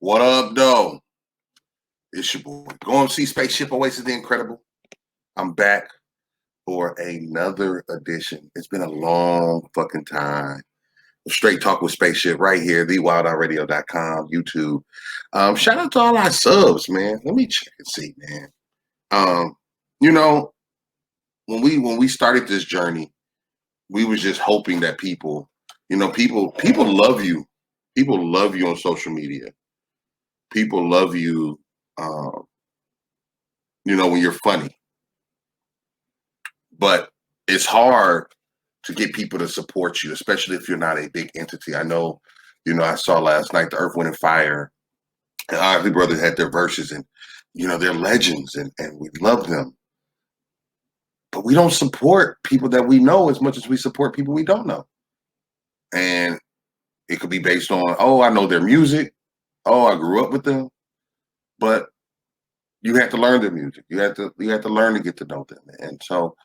What up, though? It's your boy. Go and see Spaceship Oasis the Incredible. I'm back for another edition. It's been a long fucking time. Straight Talk with Spaceship right here, thewildoutradio.com, YouTube. Shout out to all our subs, man. Let me check and see, man. You know, when we started this journey, we was just hoping that people love you. People love you on social media. People love you, when you're funny. But it's hard to get people to support you, especially if you're not a big entity. I know, I saw last night the Earth, Wind, and Fire and Isley Brothers had their verses, and, they're legends, and we love them. But we don't support people that we know as much as we support people we don't know. And it could be based on, oh, I know their music. Oh, I grew up with them. But you have to learn their music. You have to learn to get to know them. And so,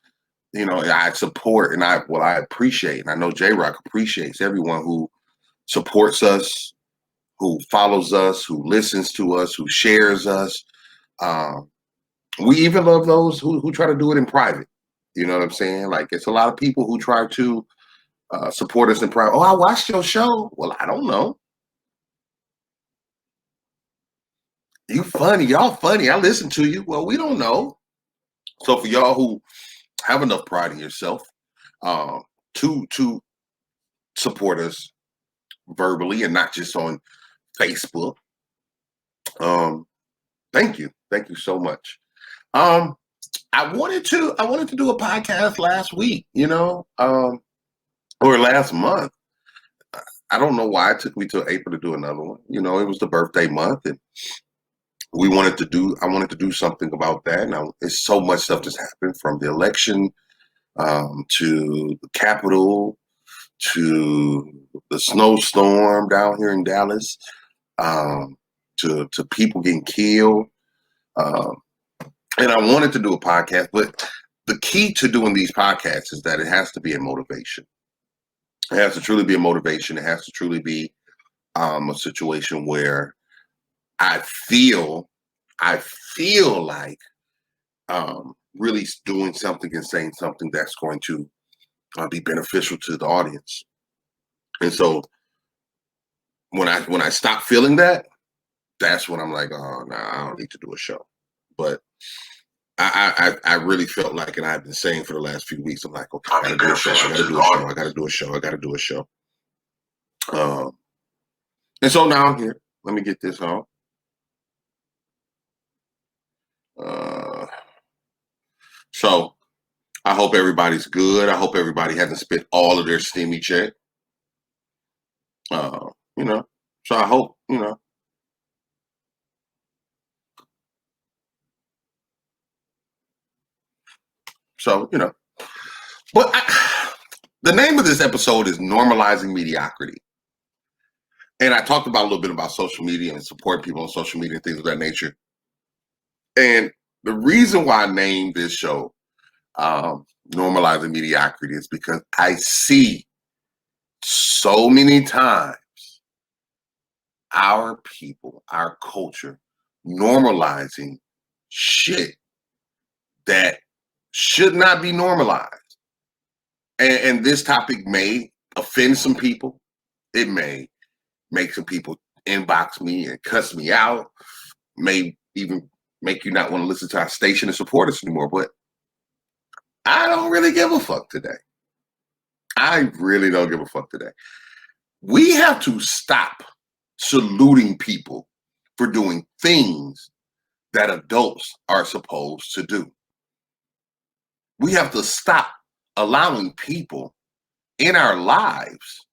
I support and I appreciate, and I know J-Rock appreciates everyone who supports us, who follows us, who listens to us, who shares us. We even love those who try to do it in private. You know what I'm saying? Like, it's a lot of people who try to support us in private. Oh, I watched your show. Well, I don't know. You funny. Y'all funny. I listen to you. Well, we don't know. So for y'all who have enough pride in yourself to support us verbally and not just on Facebook, thank you so much. I wanted to do a podcast last week, or last month. I don't know why it took me till April to do another one. It was the birthday month, and I wanted to do something about that. Now, it's so much stuff that's happened, from the election to the Capitol, to the snowstorm down here in Dallas, to people getting killed. And I wanted to do a podcast, but the key to doing these podcasts is that it has to be a motivation. It has to truly be a motivation. It has to truly be a situation where I feel like really doing something and saying something that's going to be beneficial to the audience. And so when I stop feeling that, that's when I'm like, oh no, I don't need to do a show. But I really felt like, and I've been saying for the last few weeks, I'm like, okay, I gotta do a show. And so now I'm here. Let me get this on. So I hope everybody's good. I hope everybody hasn't spent all of their steamy check. So I hope, but the name of this episode is Normalizing Mediocrity. And I talked about a little bit about social media and supporting people on social media and things of that nature. And the reason why I named this show Normalizing Mediocrity is because I see so many times our people, our culture, normalizing shit that should not be normalized. And this topic may offend some people. It may make some people inbox me and cuss me out. May even make you not want to listen to our station and support us anymore. But I don't really give a fuck today. I really don't give a fuck today. We have to stop saluting people for doing things that adults are supposed to do. We have to stop allowing people in our lives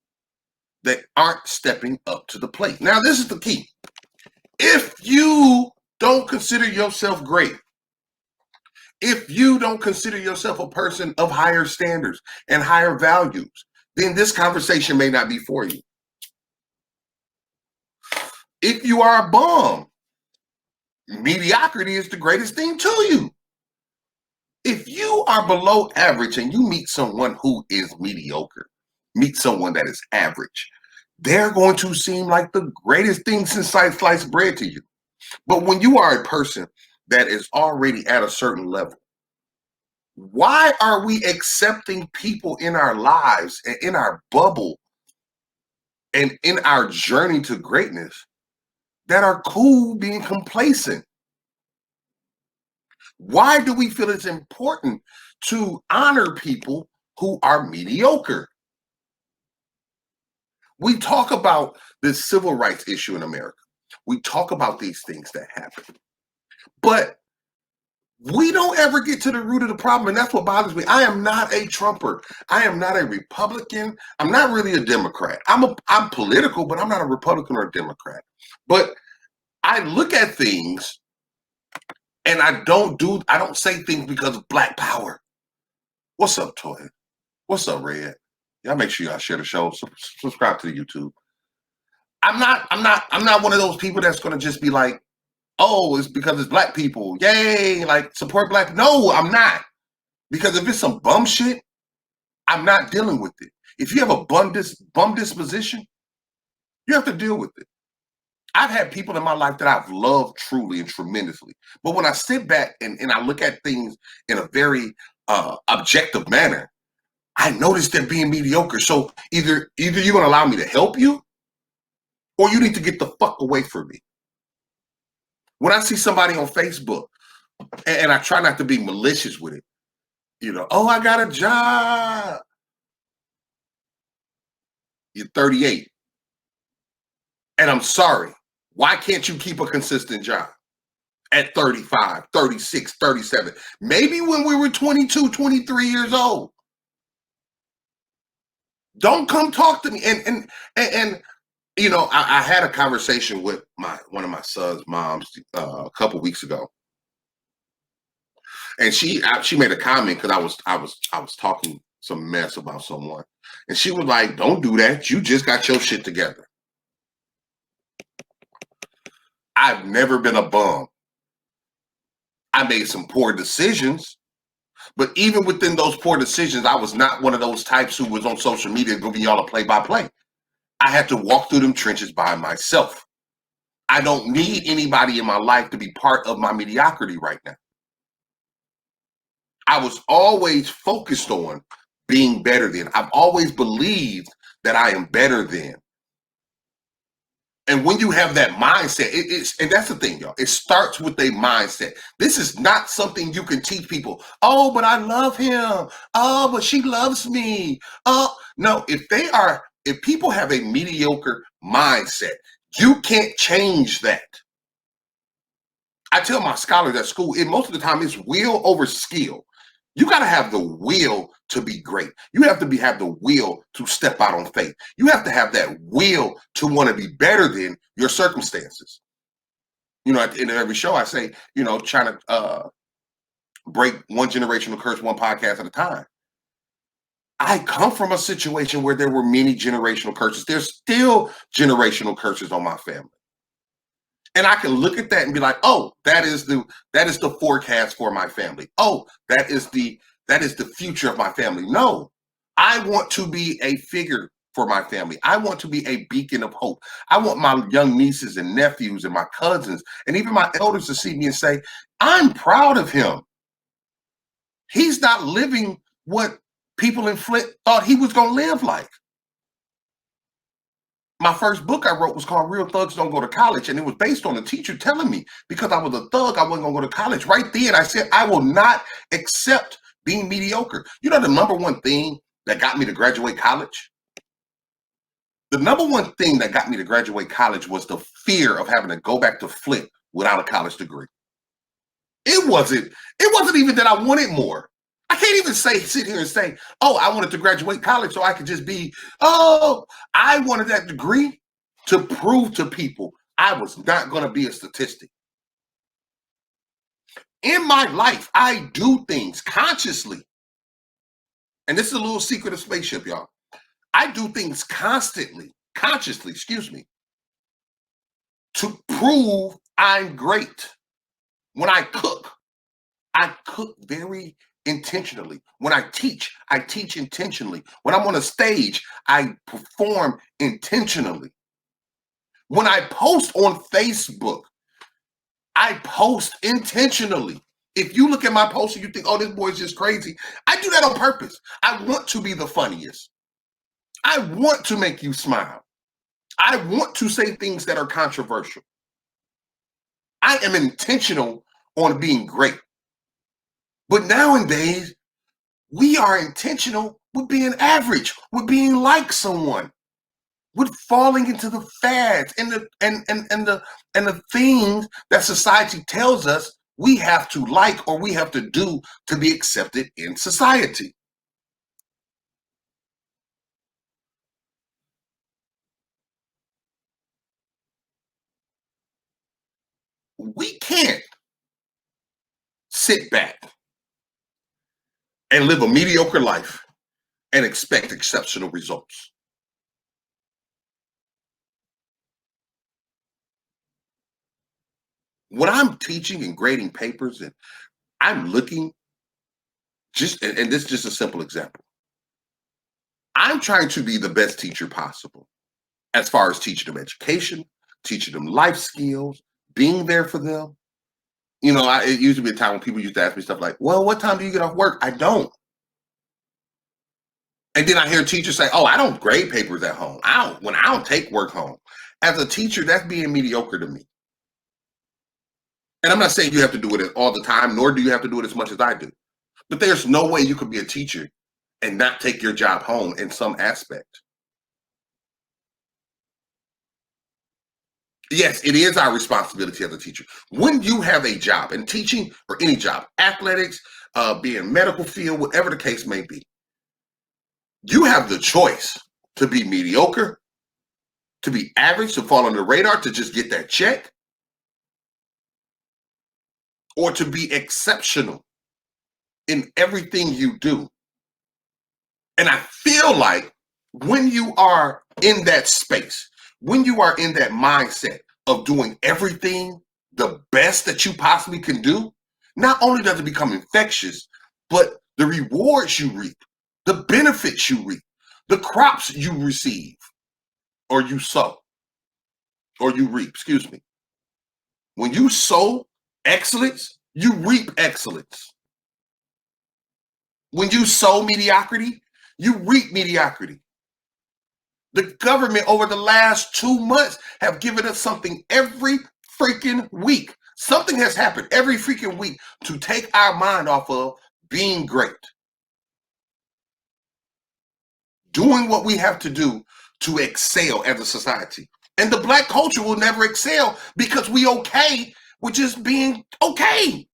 that aren't stepping up to the plate. Now, this is the key. If you don't consider yourself great, if you don't consider yourself a person of higher standards and higher values, then this conversation may not be for you. If you are a bum, mediocrity is the greatest thing to you. If you are below average and you meet someone who is mediocre, meet someone that is average, they're going to seem like the greatest thing since sliced bread to you. But when you are a person that is already at a certain level, why are we accepting people in our lives and in our bubble and in our journey to greatness that are cool being complacent? Why do we feel it's important to honor people who are mediocre? We talk about this civil rights issue in America. We talk about these things that happen, but we don't ever get to the root of the problem. And that's what bothers me. I am not a Trumper. I am not a Republican. I'm not really a Democrat. I'm political, but I'm not a Republican or a Democrat. But I look at things and I don't say things because of Black power. What's up, Toy? What's up, Red? Y'all make sure y'all share the show. Subscribe to the YouTube. I'm not one of those people that's gonna just be like, oh, it's because it's Black people. Yay, like support Black. No, I'm not. Because if it's some bum shit, I'm not dealing with it. If you have a bum disposition, you have to deal with it. I've had people in my life that I've loved truly and tremendously. But when I sit back and I look at things in a very objective manner, I notice they're being mediocre. So either you're gonna allow me to help you, or you need to get the fuck away from me. When I see somebody on Facebook, and I try not to be malicious with it, oh, I got a job. You're 38. And I'm sorry. Why can't you keep a consistent job at 35, 36, 37? Maybe when we were 22, 23 years old. Don't come talk to me. And I had a conversation with one of my son's moms a couple weeks ago. And she made a comment because I was talking some mess about someone. And she was like, don't do that. You just got your shit together. I've never been a bum. I made some poor decisions, but even within those poor decisions, I was not one of those types who was on social media giving y'all a play-by-play. I had to walk through them trenches by myself. I don't need anybody in my life to be part of my mediocrity right now. I was always focused on being better than. I've always believed that I am better than. And when you have that mindset, and that's the thing, y'all. It starts with a mindset. This is not something you can teach people. Oh, but I love him. Oh, but she loves me. Oh, no. If people have a mediocre mindset, you can't change that. I tell my scholars at school, most of the time it's will over skill. You got to have the will to be great. You have to have the will to step out on faith. You have to have that will to want to be better than your circumstances. At the end of every show, I say, trying to break one generational curse, one podcast at a time. I come from a situation where there were many generational curses. There's still generational curses on my family. And I can look at that and be like, oh, that is the forecast for my family. Oh, that is the future of my family. No, I want to be a figure for my family. I want to be a beacon of hope. I want my young nieces and nephews and my cousins and even my elders to see me and say, I'm proud of him. He's not living what people in Flint thought he was going to live like. My first book I wrote was called Real Thugs Don't Go to College, and it was based on a teacher telling me because I was a thug, I wasn't going to go to college. Right then, I said, I will not accept being mediocre. You know the number one thing that got me to graduate college? The number one thing that got me to graduate college was the fear of having to go back to Flint without a college degree. It wasn't even that I wanted more. I can't even sit here and say, oh, I wanted to graduate college so I could just be, oh, I wanted that degree to prove to people I was not going to be a statistic. In my life, I do things consciously. And this is a little secret of spaceship, y'all. I do things consciously, to prove I'm great. When I cook very intentionally. When I teach intentionally. When I'm on a stage, I perform intentionally. When I post on Facebook, I post intentionally. If you look at my post and you think, oh, this boy's just crazy, I do that on purpose. I want to be the funniest. I want to make you smile. I want to say things that are controversial. I am intentional on being great. But nowadays, we are intentional with being average, with being like someone, with falling into the fads and the things that society tells us we have to like or we have to do to be accepted in society. We can't sit back and live a mediocre life and expect exceptional results. When I'm teaching and grading papers and I'm looking and this is just a simple example. I'm trying to be the best teacher possible as far as teaching them education, teaching them life skills, being there for them. It used to be a time when people used to ask me stuff like, well, what time do you get off work? I don't. And then I hear teachers say, oh, I don't grade papers at home. I don't take work home. As a teacher, that's being mediocre to me. And I'm not saying you have to do it all the time, nor do you have to do it as much as I do. But there's no way you could be a teacher and not take your job home in some aspect. Yes, it is our responsibility as a teacher. When you have a job in teaching or any job, athletics, being medical field, whatever the case may be, you have the choice to be mediocre, to be average, to fall on the radar, to just get that check, or to be exceptional in everything you do. And I feel like when you are in that space, when you are in that mindset of doing everything the best that you possibly can do, not only does it become infectious, but the rewards you reap, the benefits you reap, the crops you receive, or you sow, or you reap, excuse me. When you sow excellence, you reap excellence. When you sow mediocrity, you reap mediocrity. The government over the last 2 months have given us something every freaking week. Something has happened every freaking week to take our mind off of being great. Doing what we have to do to excel as a society. And the Black culture will never excel because we okay with just being okay.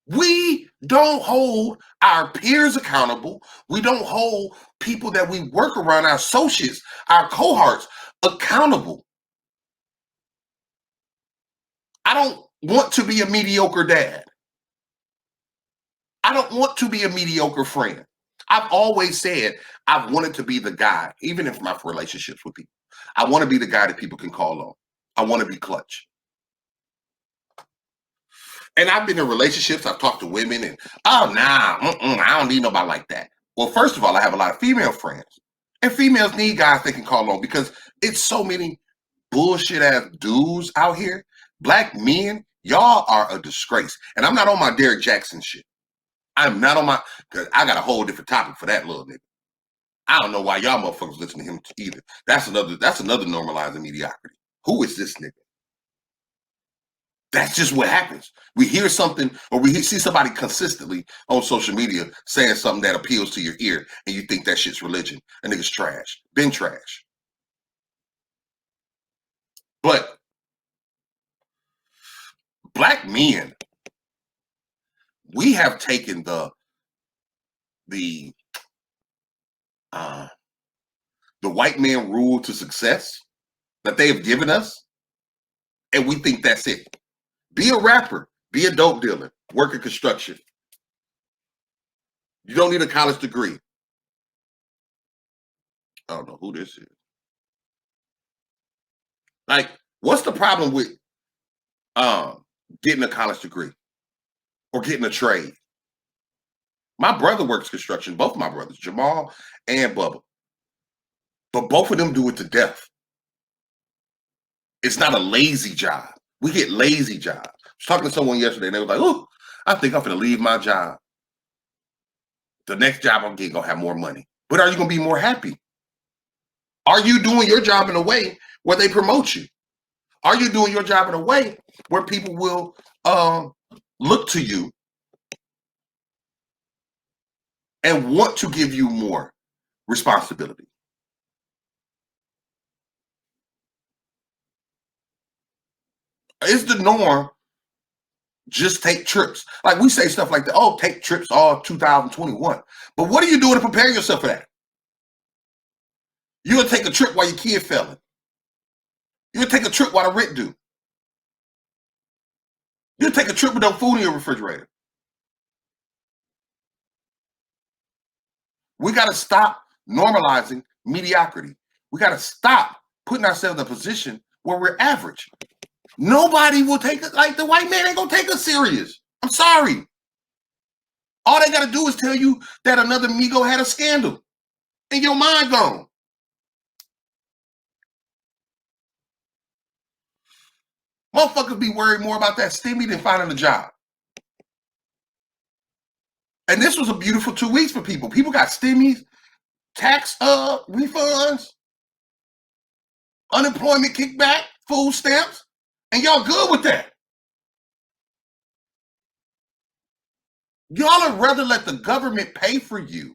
We don't hold our peers accountable. We don't hold people that we work around, our associates, our cohorts, accountable. I don't want to be a mediocre dad. I don't want to be a mediocre friend. I've always said I've wanted to be the guy, even if my relationships with people. I want to be the guy that people can call on. I want to be clutch. And I've been in relationships. I've talked to women, and oh nah, I don't need nobody like that. Well, first of all, I have a lot of female friends, and females need guys they can call on because it's so many bullshit ass dudes out here. Black men, y'all are a disgrace. And I'm not on my Derek Jackson shit. I'm not on my because I got a whole different topic for that little nigga. I don't know why y'all motherfuckers listen to him either. That's another normalizing mediocrity. Who is this nigga? That's just what happens. We hear something or see somebody consistently on social media saying something that appeals to your ear and you think that shit's religion. And nigga's trash. Been trash. But Black men, we have taken the uh, the white man rule to success that they have given us, and we think that's it. Be a rapper, be a dope dealer, work in construction. You don't need a college degree. I don't know who this is. Like, what's the problem with getting a college degree? or getting a trade. My brother works construction, both my brothers, Jamal and Bubba. But both of them do it to death. It's not a lazy job. We get lazy jobs. I was talking to someone yesterday and they were like, oh, I think I'm going to leave my job. The next job I'm getting gonna have more money. But are you gonna be more happy? Are you doing your job in a way where they promote you? Are you doing your job in a way where people will look to you and want to give you more responsibility? Is the norm just take trips? Like we say stuff like that, oh, take trips all 2021. But what are you doing to prepare yourself for that? You'll take a trip while your kid failing. You'll take a trip while the rent due. You'll take a trip with no food in your refrigerator. We got to stop normalizing mediocrity. We got to stop putting ourselves in a position where we're average. Nobody will take it. Like the white man ain't gonna take us serious. I'm sorry. All they gotta do is tell you that another Migo had a scandal and your mind gone. Motherfuckers be worried more about that stimmy than finding a job. And this was a beautiful 2 weeks for people. People got stimmies, tax refunds, unemployment kickback, food stamps, and y'all good with that. Y'all would rather let the government pay for you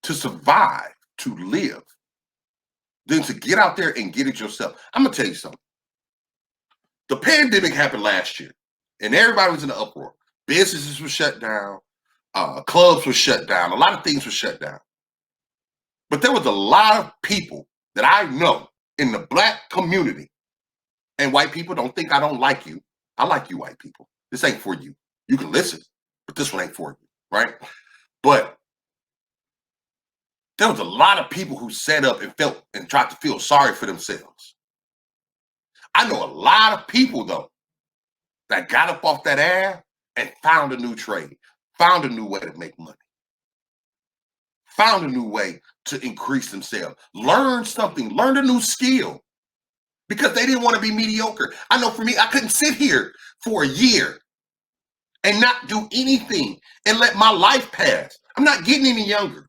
to survive, to live, than to get out there and get it yourself. I'm gonna tell you something. The pandemic happened last year, and everybody was in an uproar. Businesses were shut down, clubs were shut down, a lot of things were shut down. But there was a lot of people that I know in the Black community, and white people don't think I don't like you. I like you, white people. This ain't for you. You can listen, but this one ain't for you, right? But there was a lot of people who sat up and felt and tried to feel sorry for themselves. I know a lot of people, though, that got up off that ass and found a new trade, found a new way to make money, found a new way to increase themselves, learn something, learn a new skill because they didn't want to be mediocre. I know for me, I couldn't sit here for a year and not do anything and let my life pass. I'm not getting any younger.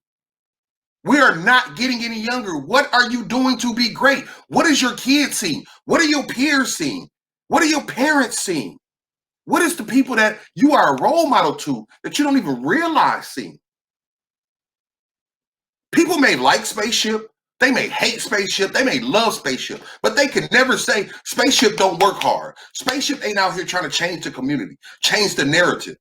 We are not getting any younger. What are you doing to be great? What is your kid seeing? What are your peers seeing? What are your parents seeing? What is the people that you are a role model to that you don't even realize seeing? People may like spaceship, they may hate spaceship, they may love spaceship, but they can never say spaceship don't work hard. Spaceship ain't out here trying to change the community, change the narrative.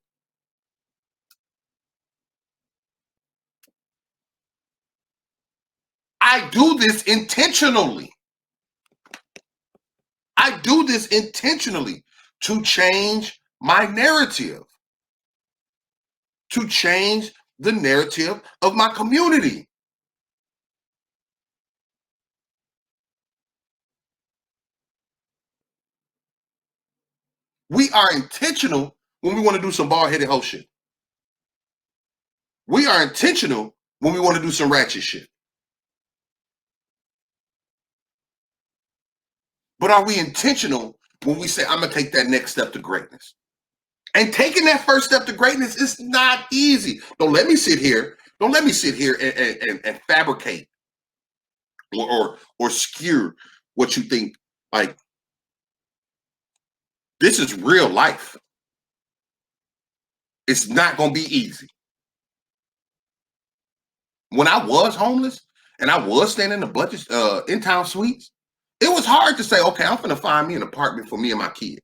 I do this intentionally. I do this intentionally to change my narrative, to change the narrative of my community. We are intentional when we want to do some bald-headed hoe shit. We are intentional when we want to do some ratchet shit. But are we intentional when we say, I'm going to take that next step to greatness? And taking that first step to greatness is not easy. Don't let me sit here. Don't let me sit here and fabricate or skewer what you think. Like, this is real life. It's not going to be easy. When I was homeless and I was staying in the budget in-town suites, it was hard to say, okay, I'm going to find me an apartment for me and my kids.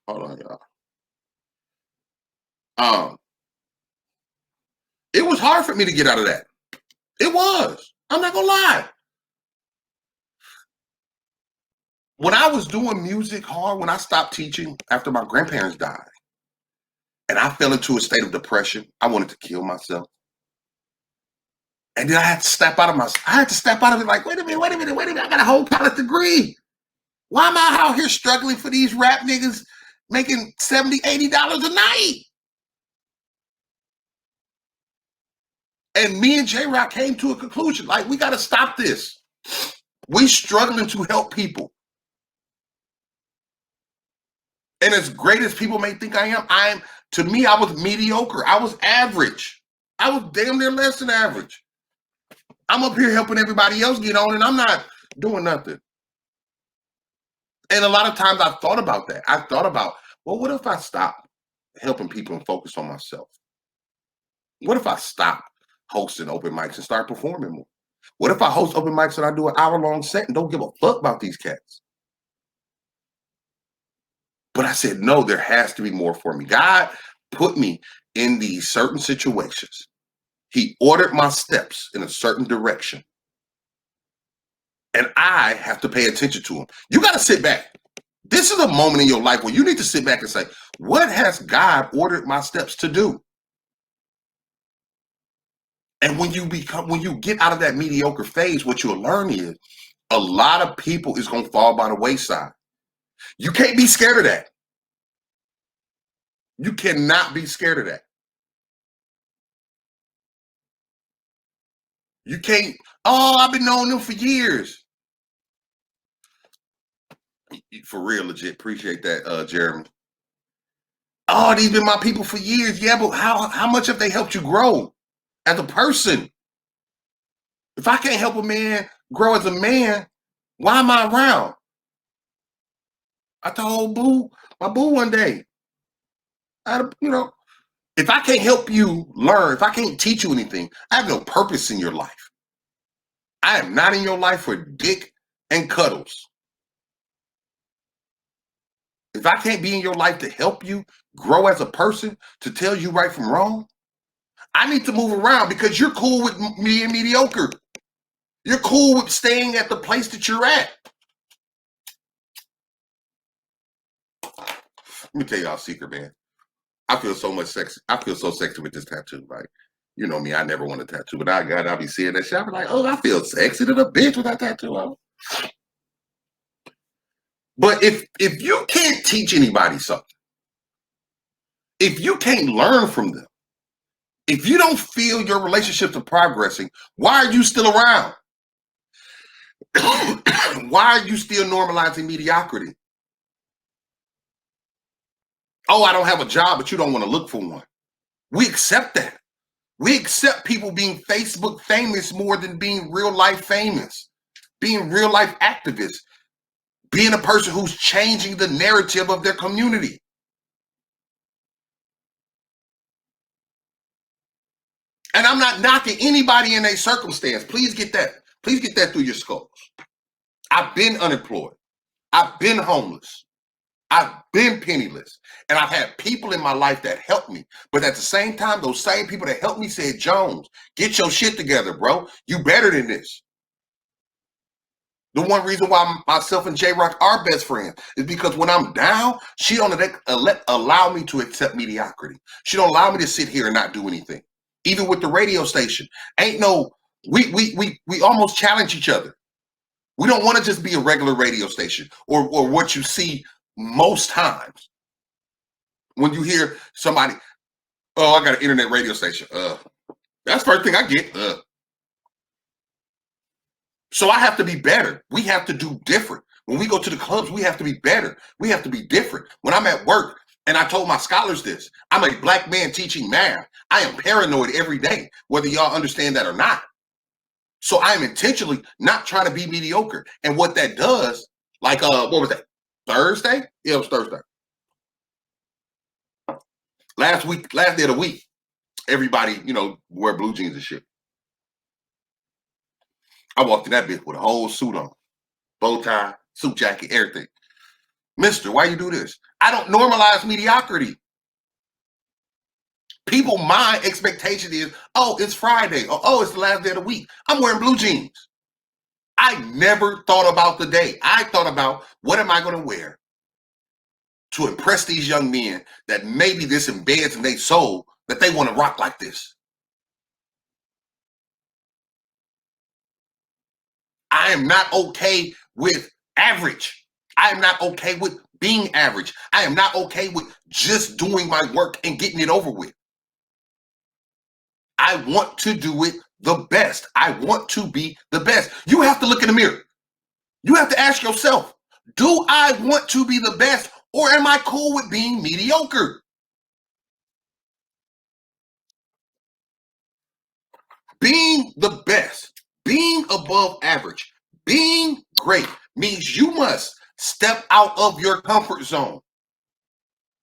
Hold on, y'all. Um, it was hard for me to get out of that. It was. I'm not gonna lie. When I was doing music hard, when I stopped teaching after my grandparents died, and I fell into a state of depression, I wanted to kill myself. And then I had to step out of it like, wait a minute. I got a whole college degree. Why am I out here struggling for these rap niggas making $70, $80 a night? And me and J-Rock came to a conclusion, like, we got to stop this. We struggling to help people. And as great as people may think I am, to me, I was mediocre. I was average. I was damn near less than average. I'm up here helping everybody else get on, and I'm not doing nothing. And a lot of times I thought about that. I thought about, well, what if I stop helping people and focus on myself? What if I stop hosting open mics and start performing more? What if I host open mics and I do an hour-long set and don't give a fuck about these cats? But I said, no, there has to be more for me. God put me in these certain situations. He ordered my steps in a certain direction. And I have to pay attention to him. You got to sit back. This is a moment in your life where you need to sit back and say, what has God ordered my steps to do? And when you get out of that mediocre phase, what you'll learn is a lot of people is going to fall by the wayside. You can't be scared of that. You cannot be scared of that. You can't, oh, I've been knowing them for years. For real, legit. Appreciate that, Jeremy. Oh, these been my people for years. Yeah, but how much have they helped you grow as a person? If I can't help a man grow as a man, why am I around? I told my boo one day, if I can't help you learn, if I can't teach you anything, I have no purpose in your life. I am not in your life for dick and cuddles. If I can't be in your life to help you grow as a person, to tell you right from wrong, I need to move around because you're cool with me and mediocre. You're cool with staying at the place that you're at. Let me tell y'all a secret, man. I feel so much sexy. I feel so sexy with this tattoo. Like, you know me, I never want a tattoo, but I'll be seeing that shit. I'm like, oh, I feel sexy to the bitch with that tattoo on. But if you can't teach anybody something, if you can't learn from them, if you don't feel your relationships are progressing, why are you still around? Why are you still normalizing mediocrity? Oh, I don't have a job, but you don't want to look for one. We accept that. We accept people being Facebook famous more than being real life famous, being real life activists, being a person who's changing the narrative of their community. And I'm not knocking anybody in a circumstance. Please get that. Please get that through your skulls. I've been unemployed. I've been homeless. I've been penniless. And I've had people in my life that helped me. But at the same time, those same people that helped me said, Jones, get your shit together, bro. You better than this. The one reason why myself and J-Rock are best friends is because when I'm down, she don't allow me to accept mediocrity. She don't allow me to sit here and not do anything. Even with the radio station, we almost challenge each other. We don't want to just be a regular radio station or what you see most times when you hear somebody, oh, I got an internet radio station. That's the first thing I get. So I have to be better. We have to do different. When we go to the clubs, we have to be better. We have to be different. When I'm at work, and I told my scholars this, I'm a black man teaching math. I am paranoid every day, whether y'all understand that or not. So I am intentionally not trying to be mediocre. And what that does, like, what was that? Thursday? Yeah, it was Thursday. Last day of the week, everybody, wear blue jeans and shit. I walked in that bitch with a whole suit on, bow tie, suit jacket, everything. Mister, why you do this? I don't normalize mediocrity. People, my expectation is, oh, it's Friday, or oh, it's the last day of the week. I'm wearing blue jeans. I never thought about the day. I thought about, what am I going to wear to impress these young men that maybe this embeds in their soul that they want to rock like this? I am not okay with average. I am not okay with being average. I am not okay with just doing my work and getting it over with. I want to do it the best. I want to be the best. You have to look in the mirror. You have to ask yourself, do I want to be the best, or am I cool with being mediocre? Being the best, being above average, being great means you must step out of your comfort zone.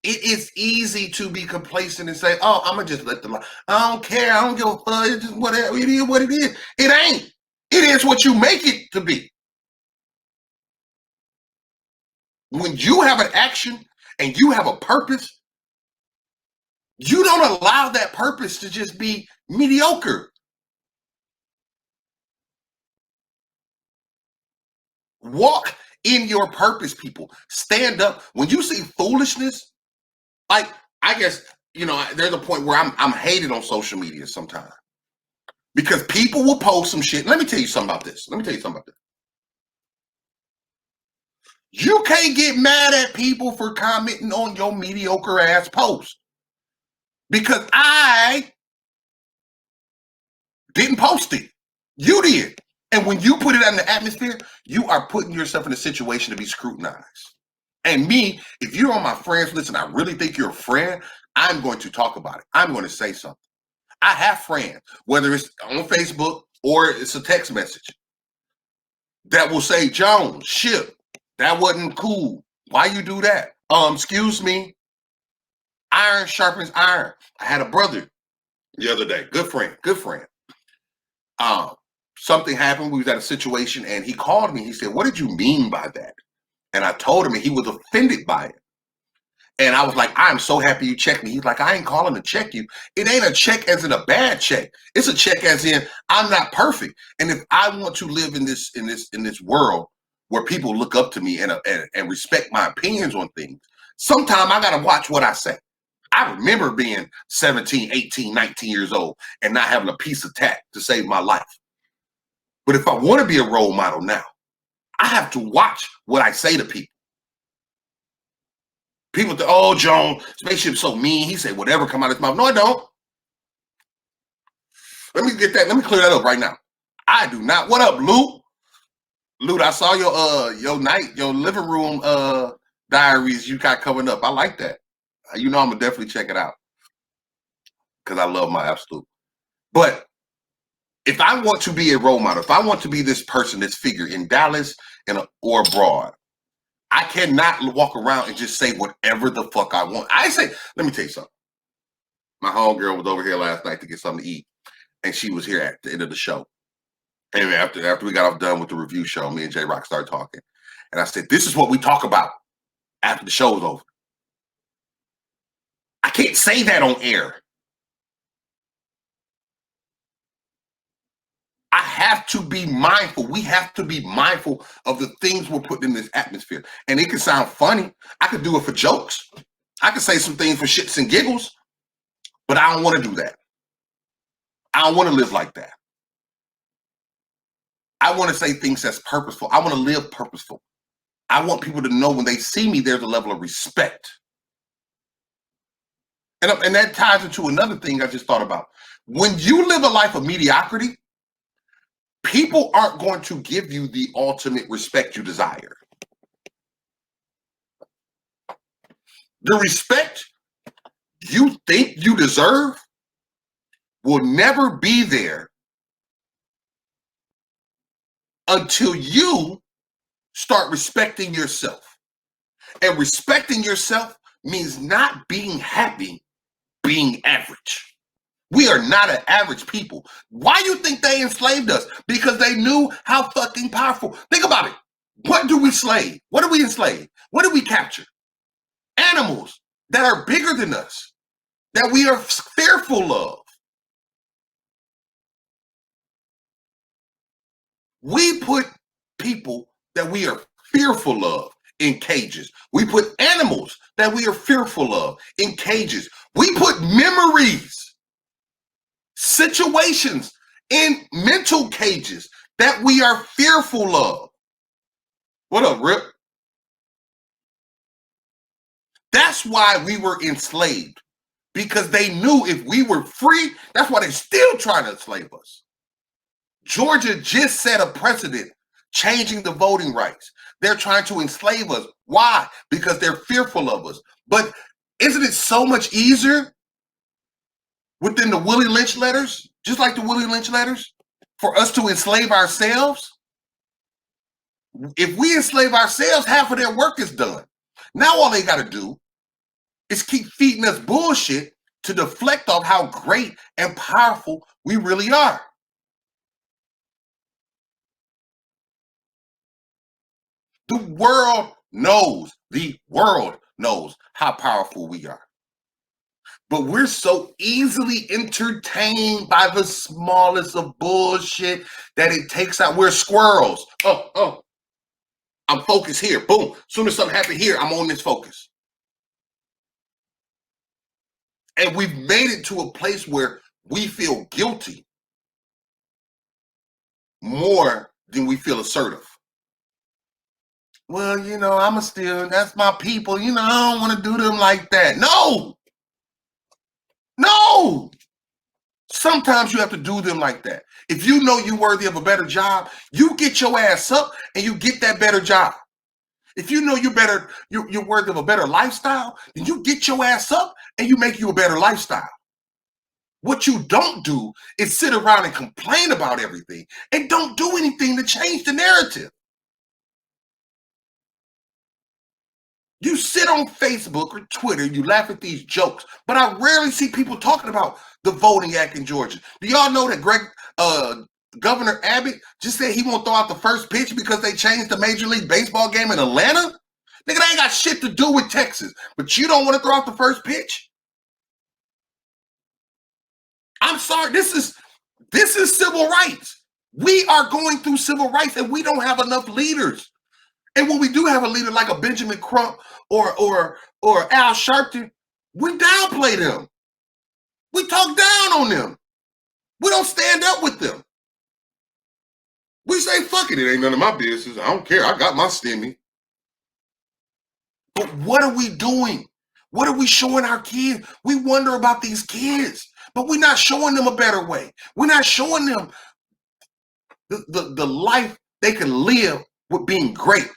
It is easy to be complacent and say, oh, I'm going to just let the lie. I don't care. I don't give a fuck. It's just whatever. It is what it is. It ain't. It is what you make it to be. When you have an action and you have a purpose, you don't allow that purpose to just be mediocre. Walk in your purpose, people. Stand up. When you see foolishness, like, I guess, there's a point where I'm hated on social media sometimes because people will post some shit. Let me tell you something about this. You can't get mad at people for commenting on your mediocre ass post because I didn't post it. You did. And when you put it in the atmosphere, you are putting yourself in a situation to be scrutinized. And me, if you're on my friends list and I really think you're a friend, I'm going to talk about it. I'm going to say something. I have friends, whether it's on Facebook or it's a text message, that will say, Jones, shit, that wasn't cool. Why you do that? Excuse me. Iron sharpens iron. I had a brother the other day, good friend. Something happened. We was at a situation and he called me. He said, what did you mean by that? And I told him and he was offended by it. And I was like, I'm so happy you checked me. He's like, I ain't calling to check you. It ain't a check as in a bad check. It's a check as in I'm not perfect. And if I want to live in this world where people look up to me and respect my opinions on things, sometimes I gotta watch what I say. I remember being 17, 18, 19 years old and not having a piece of tack to save my life. But if I want to be a role model now, I have to watch what I say to people. People think, oh, Joan, Spaceship's so mean. He said whatever come out of his mouth. No, I don't. Let me get that. Let me clear that up right now. I do not. What up, Lou? Lou, I saw your living room diaries you got coming up. I like that. I'm gonna definitely check it out because I love my absolute. But if I want to be a role model, if I want to be this person, this figure in Dallas or abroad, I cannot walk around and just say whatever the fuck I want. Let me tell you something. My homegirl was over here last night to get something to eat, and she was here at the end of the show. And after we got off done with the review show, me and J Rock started talking. And I said, this is what we talk about after the show is over. I can't say that on air. I have to be mindful. We have to be mindful of the things we're putting in this atmosphere. And it can sound funny. I could do it for jokes. I could say some things for shits and giggles, but I don't want to do that. I don't want to live like that. I want to say things that's purposeful. I want to live purposeful. I want people to know when they see me, there's a level of respect. And that ties into another thing I just thought about. When you live a life of mediocrity, people aren't going to give you the ultimate respect you desire. The respect you think you deserve will never be there until you start respecting yourself. And respecting yourself means not being happy, being average. We are not an average people. Why do you think they enslaved us? Because they knew how fucking powerful. Think about it. What do we slave? What do we enslave? What do we capture? Animals that are bigger than us, that we are fearful of. We put people that we are fearful of in cages. We put animals that we are fearful of in cages. We put memories, situations in mental cages that we are fearful of. What up, Rip? That's why we were enslaved, because they knew if we were free, that's why they're still trying to enslave us. Georgia just set a precedent, changing the voting rights. They're trying to enslave us. Why? Because they're fearful of us. But isn't it so much easier within the Willie Lynch letters, just like the Willie Lynch letters, for us to enslave ourselves? If we enslave ourselves, half of their work is done. Now all they got to do is keep feeding us bullshit to deflect off how great and powerful we really are. The world knows how powerful we are. But we're so easily entertained by the smallest of bullshit that it takes out. We're squirrels. Oh, I'm focused here. Boom. As soon as something happens here, I'm on this focus. And we've made it to a place where we feel guilty more than we feel assertive. Well, I'm that's my people. I don't want to do them like that. No. Sometimes you have to do them like that. If you know you're worthy of a better job, you get your ass up and you get that better job. If you know you're worthy of a better lifestyle, then you get your ass up and you make you a better lifestyle. What you don't do is sit around and complain about everything and don't do anything to change the narrative. You sit on Facebook or Twitter, you laugh at these jokes, but I rarely see people talking about the Voting Act in Georgia. Do y'all know that Governor Abbott just said he won't throw out the first pitch because they changed the Major League Baseball game in Atlanta? Nigga, that ain't got shit to do with Texas, but you don't want to throw out the first pitch? I'm sorry, this is civil rights. We are going through civil rights and we don't have enough leaders. And when we do have a leader like a Benjamin Crump or Al Sharpton, we downplay them. We talk down on them. We don't stand up with them. We say, fuck it, it ain't none of my business. I don't care. I got my stimmy. But what are we doing? What are we showing our kids? We wonder about these kids, but we're not showing them a better way. We're not showing them the life they can live with being great.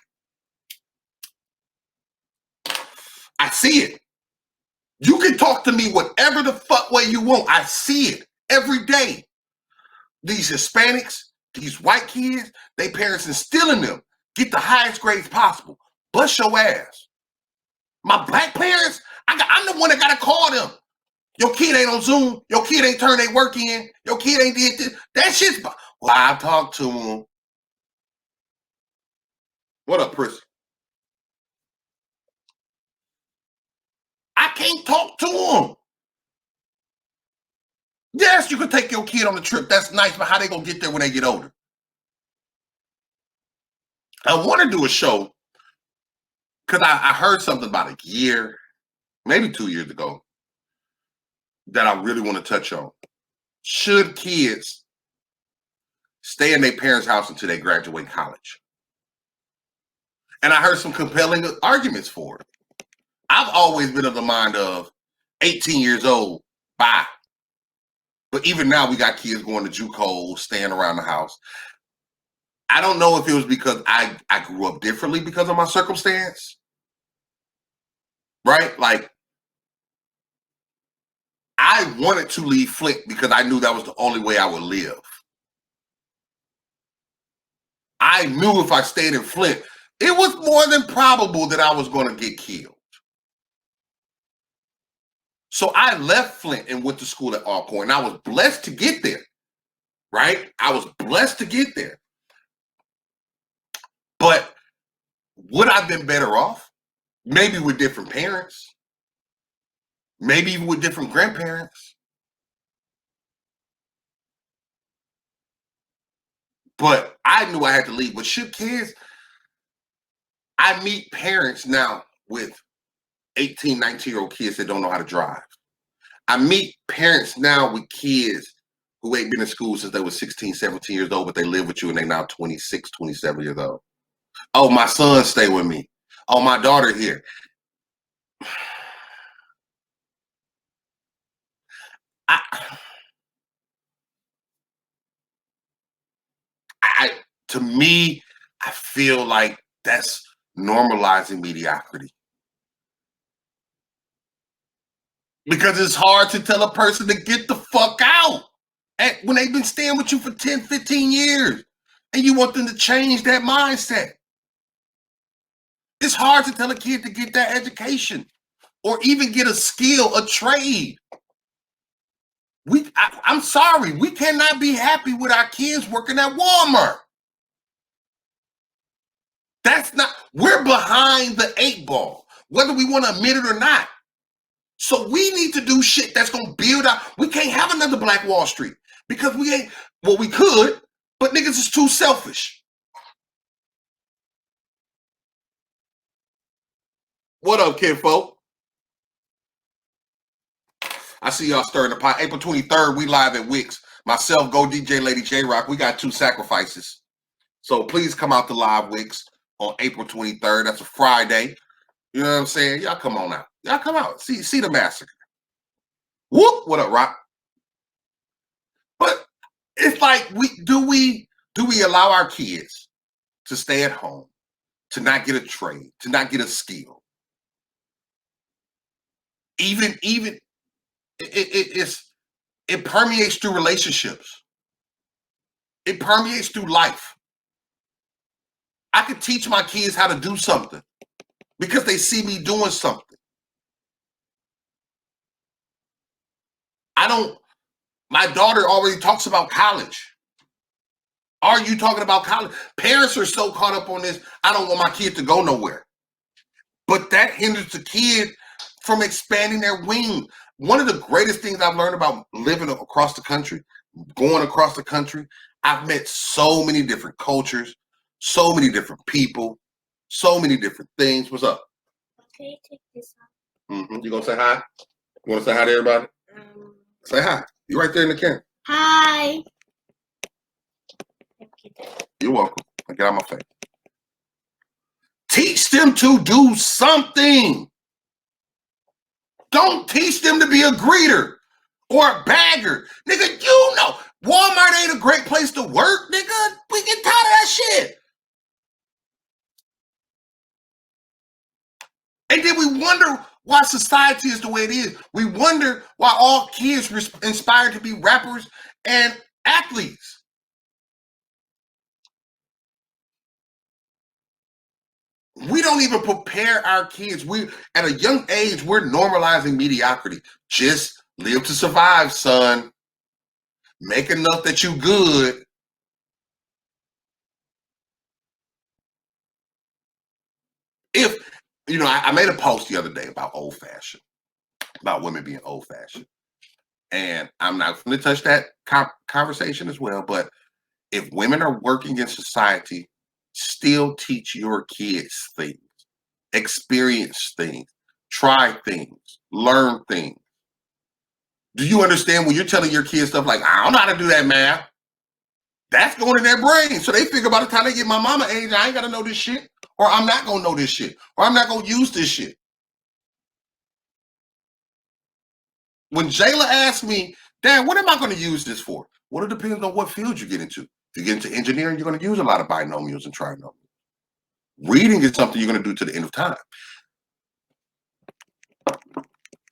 I see it. You can talk to me whatever the fuck way you want. I see it every day. These Hispanics, these white kids, they parents instilling them. Get the highest grades possible. Bust your ass. My black parents, I'm the one that gotta call them. Your kid ain't on Zoom. Your kid ain't turned their work in. Your kid ain't did this. That shit's, well, I talk to them. What up, Chris? I can't talk to them. Yes, you can take your kid on a trip. That's nice, but how they gonna get there when they get older? I want to do a show because I heard something about a year, maybe 2 years ago, that I really want to touch on. Should kids stay in their parents' house until they graduate college? And I heard some compelling arguments for it. I've always been of the mind of 18 years old, bye. But even now, we got kids going to JUCO, staying around the house. I don't know if it was because I grew up differently because of my circumstance, right? Like, I wanted to leave Flint because I knew that was the only way I would live. I knew if I stayed in Flint, it was more than probable that I was going to get killed. So I left Flint and went to school at Alcorn. I was blessed to get there, right? I was blessed to get there. But would I have been better off? Maybe with different parents. Maybe even with different grandparents. But I knew I had to leave. But should kids, I meet parents now with 18, 19-year-old kids that don't know how to drive. I meet parents now with kids who ain't been in school since they were 16, 17 years old, but they live with you and they now 26, 27 years old. Oh, my son stay with me. Oh, my daughter here. I, I to me, I feel like that's normalizing mediocrity. Because it's hard to tell a person to get the fuck out when they've been staying with you for 10, 15 years and you want them to change that mindset. It's hard to tell a kid to get that education or even get a skill, a trade. I'm sorry, we cannot be happy with our kids working at Walmart. That's not, we're behind the 8 ball, whether we want to admit it or not. So we need to do shit that's gonna build out. We can't have another Black Wall Street because we ain't, well, we could, but niggas is too selfish. What up, kinfolk? I see y'all stirring the pot. April 23rd, we live at Wix. Myself, Go DJ Lady J-Rock. We got 2 sacrifices. So please come out to live Wix on April 23rd. That's a Friday. You know what I'm saying? Y'all come on out. Y'all come out. See the massacre. Whoop! What up, Rock? But it's like, do we allow our kids to stay at home, to not get a trade, to not get a skill? Even it permeates through relationships. It permeates through life. I could teach my kids how to do something because they see me doing something. My daughter already talks about college. Are you talking about college? Parents are so caught up on this, I don't want my kid to go nowhere. But that hinders the kid from expanding their wing. One of the greatest things I've learned about living across the country, going across the country, I've met so many different cultures, so many different people, so many different things. What's up? Okay, take this off. You gonna say hi? You wanna say hi to everybody? Say hi. You're right there in the camera. Hi. You're welcome. Get out of my face. Teach them to do something. Don't teach them to be a greeter or a bagger. Nigga, you know, Walmart ain't a great place to work, nigga. We get tired of that shit. And then we wonder why society is the way it is. We wonder why all kids are inspired to be rappers and athletes. We don't even prepare our kids. At a young age, we're normalizing mediocrity. Just live to survive, son. Make enough that you good. If, you know, I made a post the other day about old-fashioned, about women being old-fashioned. And I'm not going to touch that conversation as well, but if women are working in society, still teach your kids things, experience things, try things, learn things. Do you understand when you're telling your kids stuff like, I don't know how to do that math? That's going in their brain. So they figure by the time they get my mama age, I ain't got to know this shit, or I'm not going to know this shit, or I'm not going to use this shit. When Jayla asked me, Dad, what am I going to use this for? Well, it depends on what field you get into. If you get into engineering, you're going to use a lot of binomials and trinomials. Reading is something you're going to do to the end of time.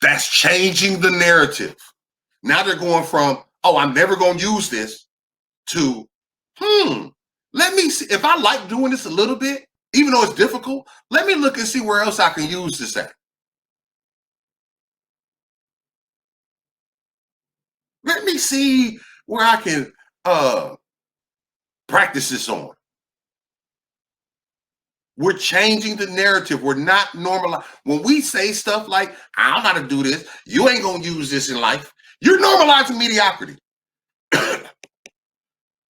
That's changing the narrative. Now they're going from, oh, I'm never going to use this, to, let me see. If I like doing this a little bit, even though it's difficult, let me look and see where else I can use this at. Let me see where I can practice this on. We're changing the narrative. We're not normalizing. When we say stuff like, I don't know how to do this, you ain't going to use this in life, you're normalizing mediocrity.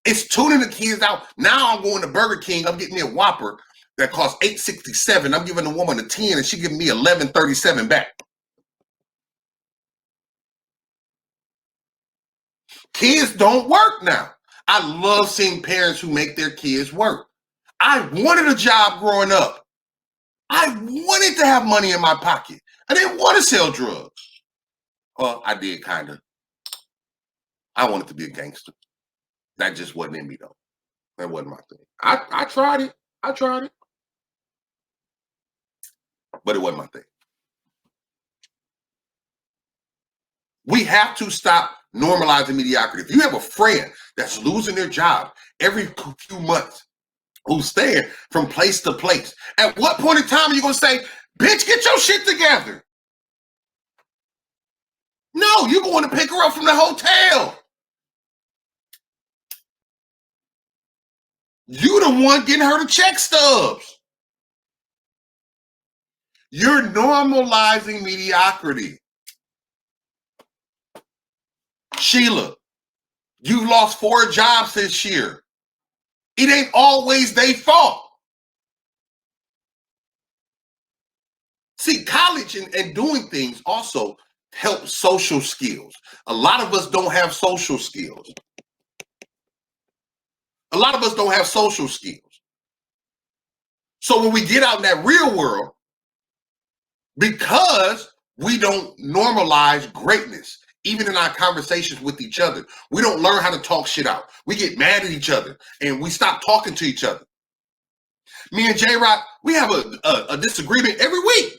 It's tuning the kids out. Now I'm going to Burger King. I'm getting me a Whopper that costs $8.67. I'm giving the woman a 10 and she giving me $11.37 back. Kids don't work now. I love seeing parents who make their kids work. I wanted a job growing up. I wanted to have money in my pocket. I didn't want to sell drugs. Well, I did kind of. I wanted to be a gangster. That just wasn't in me though. That wasn't my thing. I tried it. I tried it. But it wasn't my thing. We have to stop normalizing mediocrity. If you have a friend that's losing their job every few months, who's staying from place to place, at what point in time are you going to say, bitch, get your shit together? No, you're going to pick her up from the hotel. You the one getting her the check stubs. You're normalizing mediocrity. Sheila, you lost 4 jobs this year. It ain't always their fault. See, college and doing things also help social skills. A lot of us don't have social skills. A lot of us don't have social skills. So when we get out in that real world, because we don't normalize greatness, even in our conversations with each other, we don't learn how to talk shit out. We get mad at each other and we stop talking to each other. Me and J-Rock, we have a disagreement every week.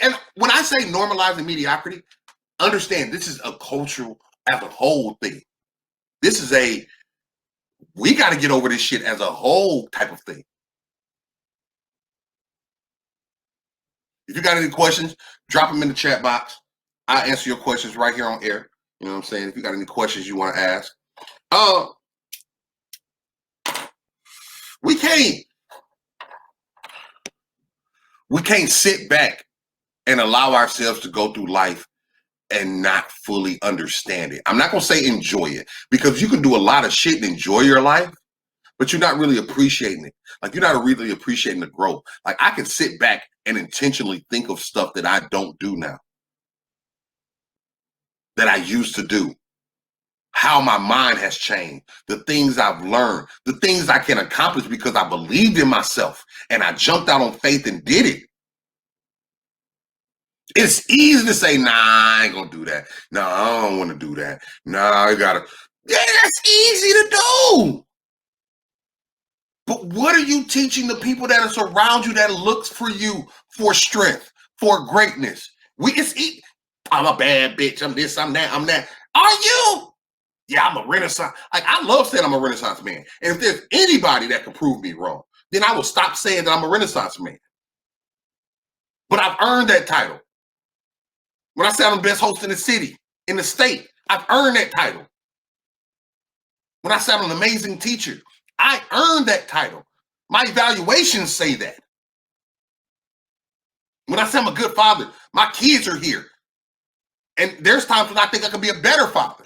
And when I say normalizing mediocrity, understand this is a cultural as a whole thing. This is we got to get over this shit as a whole type of thing. If you got any questions, drop them in the chat box. I'll answer your questions right here on air. You know what I'm saying? If you got any questions you want to ask. We can't sit back and allow ourselves to go through life and not fully understand it. I'm not going to say enjoy it, because you can do a lot of shit and enjoy your life, but you're not really appreciating it. Like, you're not really appreciating the growth. Like, I can sit back and intentionally think of stuff that I don't do now, that I used to do, how my mind has changed, the things I've learned, the things I can accomplish because I believed in myself and I jumped out on faith and did it. It's easy to say, nah, I ain't gonna do that. No, I don't want to do that. Nah, I gotta. Yeah, that's easy to do. But what are you teaching the people that are surround you that looks for you for strength, for greatness? I'm a bad bitch. I'm this, I'm that, I'm that. Are you? Yeah, I'm a Renaissance. Like, I love saying I'm a Renaissance man. And if there's anybody that can prove me wrong, then I will stop saying that I'm a Renaissance man. But I've earned that title. When I say I'm the best host in the city, in the state, I've earned that title. When I say I'm an amazing teacher, I earned that title. My evaluations say that. When I say I'm a good father, my kids are here. And there's times when I think I can be a better father.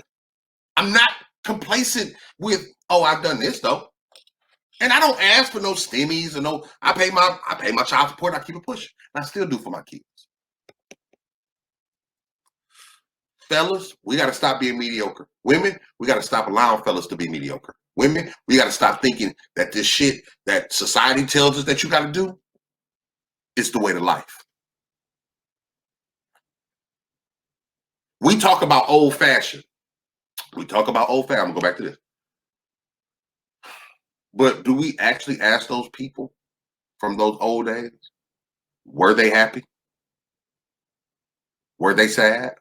I'm not complacent with, oh, I've done this though. And I don't ask for no stimmies or no, I pay my child support, I keep it pushing. And I still do for my kids. Fellas, we got to stop being mediocre. Women, we got to stop allowing fellas to be mediocre. Women, we got to stop thinking that this shit that society tells us that you got to do is the way to life. We talk about old fashioned. I'm going to go back to this. But do we actually ask those people from those old days, were they happy? Were they sad?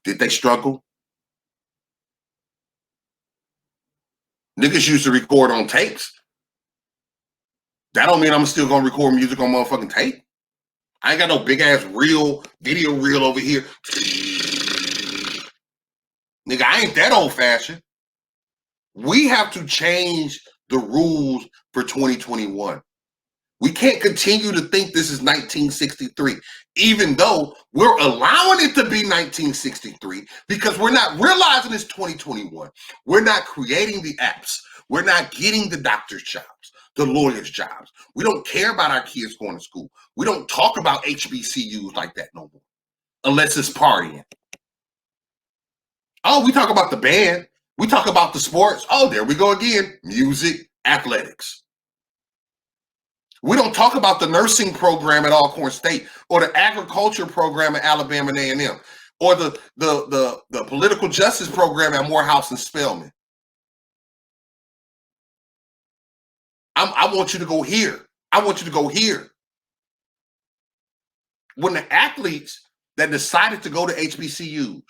Did they struggle? Niggas used to record on tapes. That don't mean I'm still gonna record music on motherfucking tape. I ain't got no big ass video reel over here. Nigga, I ain't that old fashioned. We have to change the rules for 2021. We can't continue to think this is 1963, even though we're allowing it to be 1963 because we're not realizing it's 2021. We're not creating the apps. We're not getting the doctor's jobs. the lawyers' jobs. We don't care about our kids going to school. We don't talk about HBCUs like that no more, unless it's partying. Oh, we talk about the band. We talk about the sports. Oh, there we go again. Music, athletics. We don't talk about the nursing program at Alcorn State or the agriculture program at Alabama and A&M or the political justice program at Morehouse and Spelman. I want you to go here. I want you to go here. When the athletes that decided to go to HBCUs,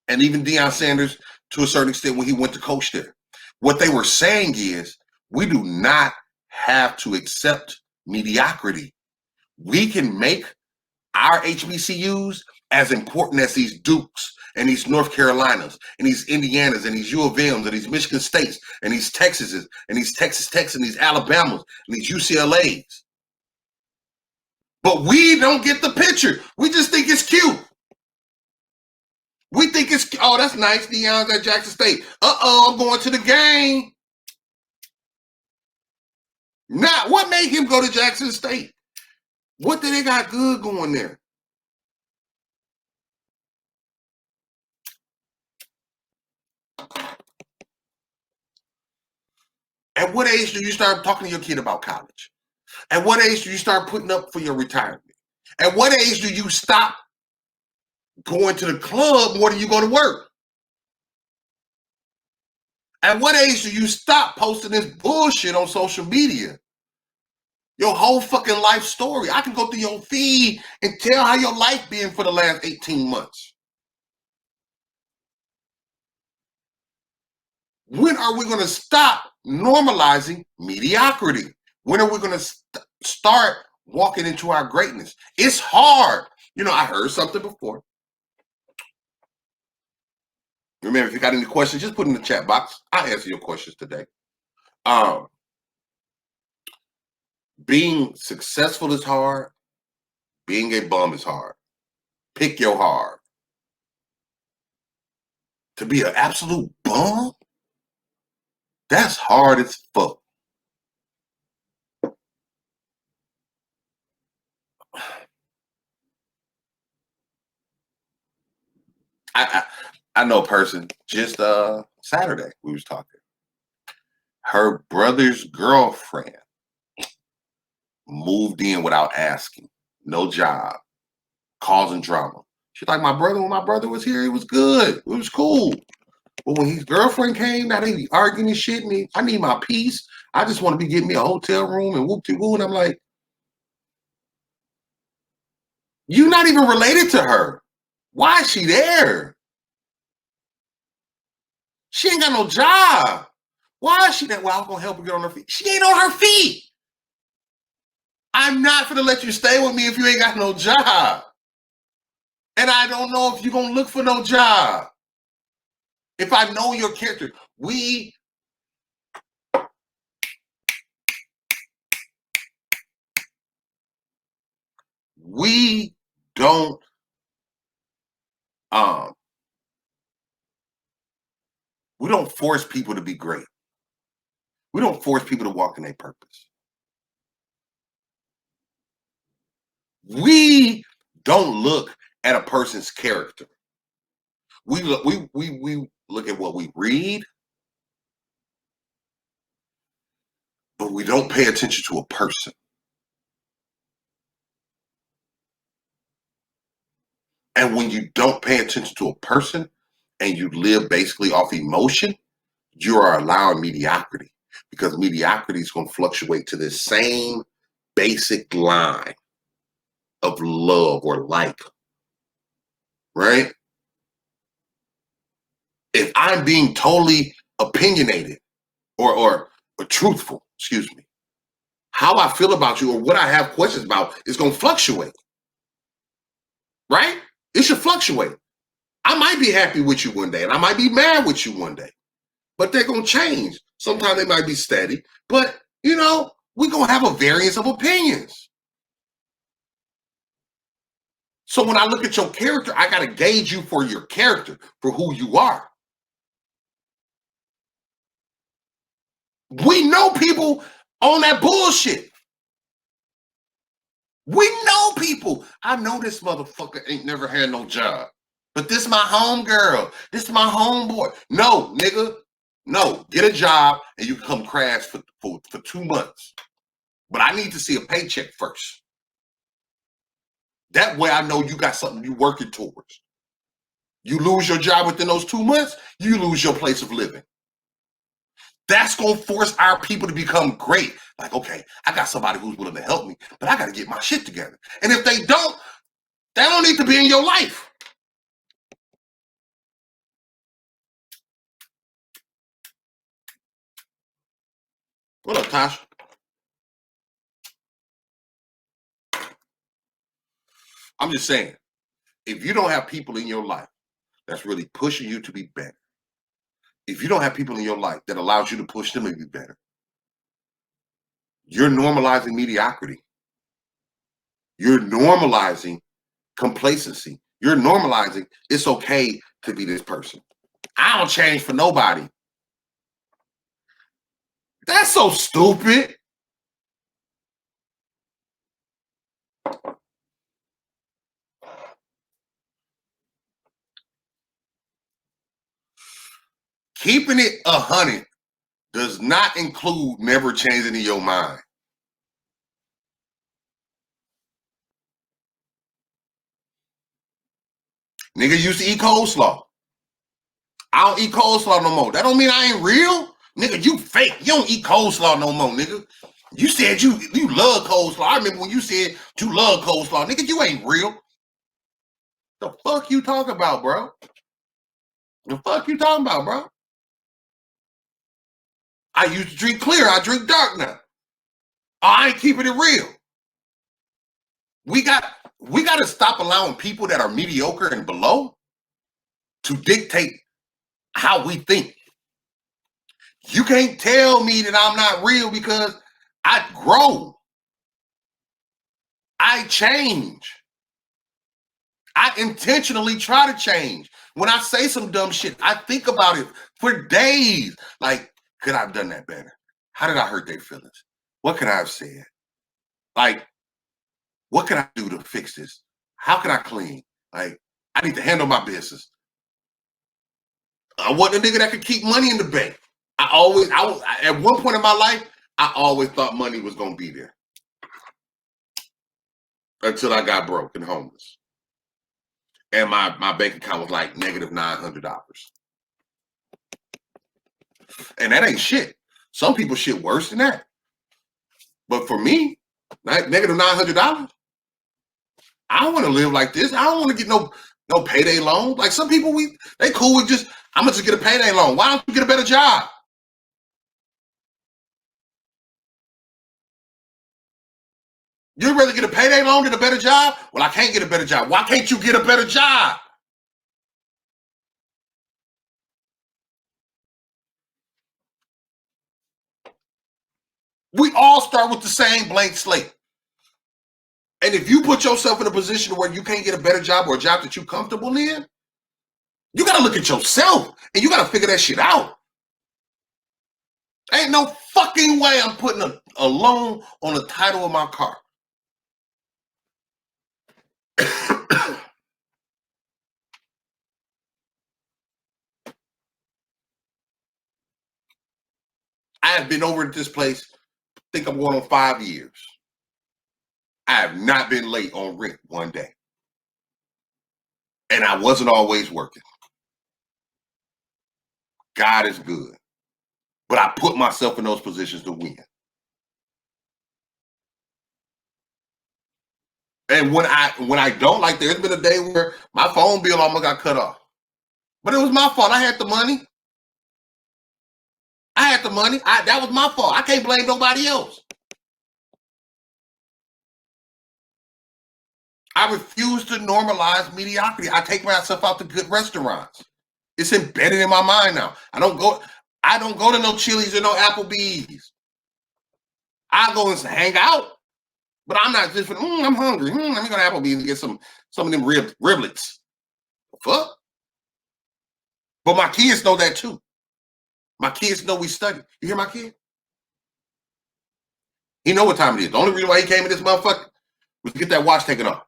and even Deion Sanders to a certain extent when he went to coach there, what they were saying is, we do not have to accept mediocrity. We can make our HBCUs as important as these Dukes and these North Carolinas and these Indianas and these U of M's and these Michigan States and these Texases and these Texas Techs and these Alabamas and these UCLAs. But we don't get the picture. We just think it's cute. We think it's, oh, that's nice. Deion's at Jackson State. Uh-oh, I'm going to the game. Not what made him go to Jackson State? What did they got good going there? At what age do you start talking to your kid about college? At what age do you start putting up for your retirement? At what age do you stop going to the club more than you go to work? At what age do you stop posting this bullshit on social media? Your whole fucking life story. I can go through your feed and tell how your life been for the last 18 months. When are we going to stop normalizing mediocrity? When are we going to start walking into our greatness? It's hard. You know, I heard something before. Remember, if you got any questions, just put in the chat box. I'll answer your questions today. Being successful is hard. Being a bum is hard. Pick your hard. To be an absolute bum? That's hard as fuck. I know a person, just Saturday we was talking. Her brother's girlfriend moved in without asking, no job, causing drama. She's like, when my brother was here, it was good. It was cool. But when his girlfriend came, now they be arguing and shit. And I need my peace. I just want to be getting me a hotel room and whoop-de-woo. And I'm like, you're not even related to her. Why is she there? She ain't got no job. Why is she there? Well, I'm going to help her get on her feet. She ain't on her feet. I'm not going to let you stay with me if you ain't got no job. And I don't know if you're going to look for no job. If I know your character, we don't force people to be great. We don't force people to walk in their purpose. We don't look at a person's character. We look at what we read, but we don't pay attention to a person. And when you don't pay attention to a person and you live basically off emotion, you are allowing mediocrity, because mediocrity is going to fluctuate to the same basic line of love or like, right? If I'm being totally opinionated or truthful, excuse me, how I feel about you or what I have questions about is going to fluctuate, right? It should fluctuate. I might be happy with you one day and I might be mad with you one day, but they're going to change. Sometimes they might be steady, but you know, we're going to have a variance of opinions. So when I look at your character, I got to gauge you for your character, for who you are. We know people on that bullshit. We know people. I know this motherfucker ain't never had no job. But this my home girl. This my homeboy. No, nigga. No. Get a job and you can come crash for 2 months. But I need to see a paycheck first. That way I know you got something you working towards. You lose your job within those 2 months, you lose your place of living. That's going to force our people to become great. Like, okay, I got somebody who's willing to help me, but I got to get my shit together. And if they don't need to be in your life. What up, Tasha? I'm just saying, if you don't have people in your life that's really pushing you to be better, if you don't have people in your life that allows you to push them to be better, you're normalizing mediocrity. You're normalizing complacency. You're normalizing it's okay to be this person. I don't change for nobody. That's so stupid. Keeping it 100 does not include never changing in your mind. Nigga used to eat coleslaw. I don't eat coleslaw no more. That don't mean I ain't real. Nigga, you fake. You don't eat coleslaw no more, nigga. You said you love coleslaw. I remember when you said you love coleslaw. Nigga, you ain't real. The fuck you talking about, bro? The fuck you talking about, bro? I used to drink clear. I drink dark now. I ain't keeping it real. We got to stop allowing people that are mediocre and below to dictate how we think. You can't tell me that I'm not real because I grow. I change. I intentionally try to change. When I say some dumb shit, I think about it for days. Like, could I have done that better? How did I hurt their feelings? What could I have said? Like, what can I do to fix this? How can I clean? Like, I need to handle my business. I wasn't a nigga that could keep money in the bank. At one point in my life, I always thought money was going to be there. Until I got broke and homeless. And my bank account was like negative $900. And that ain't shit. Some people shit worse than that. But for me, negative $900, I don't want to live like this. I don't want to get no payday loan. Like some people, they cool with just, I'm going to just get a payday loan. Why don't you get a better job? You'd rather get a payday loan than a better job? Well, I can't get a better job. Why can't you get a better job? We all start with the same blank slate. And if you put yourself in a position where you can't get a better job or a job that you're comfortable in, you got to look at yourself and you got to figure that shit out. Ain't no fucking way I'm putting a loan on the title of my car. I have been over at this place, I think I'm going on 5 years. I have not been late on rent one day. And I wasn't always working. God is good. But I put myself in those positions to win. And when I don't, like there's been a day where my phone bill almost got cut off. But it was my fault. I had the money. That was my fault. I can't blame nobody else. I refuse to normalize mediocrity. I take myself out to good restaurants. It's embedded in my mind now. I don't go to no Chili's or no Applebee's. I go and hang out, but I'm not just I'm hungry. Let me go to Applebee's and get some of them riblets. Fuck. But my kids know that too. My kids know we study. You hear my kid? He know what time it is. The only reason why he came in this motherfucker was to get that watch taken off.